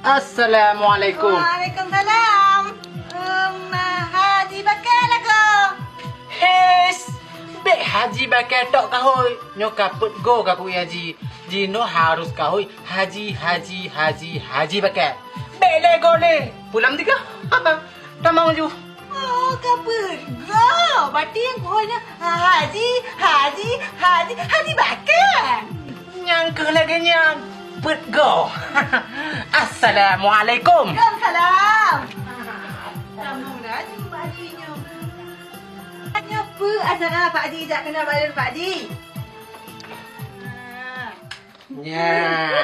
Assalamualaikum. Waalaikumsalam. Haji bakal lagu. Hes. Bek haji bakal tok kahoi. Nyo kaput go kapu haji. Jino harus kahoi haji bakal. Bek le go le. Pulang tiga. Tak mau ju. Oh, kapur. Go. Berarti yang kohnya haji bakal. Nyang ke lagi nyang. Put go. Assalamualaikum. Waalaikumsalam. Kamu dah jumpa Pak Haji nyo. Tanya apa acara Pak Haji jak kenal badan Pak Haji? Nya.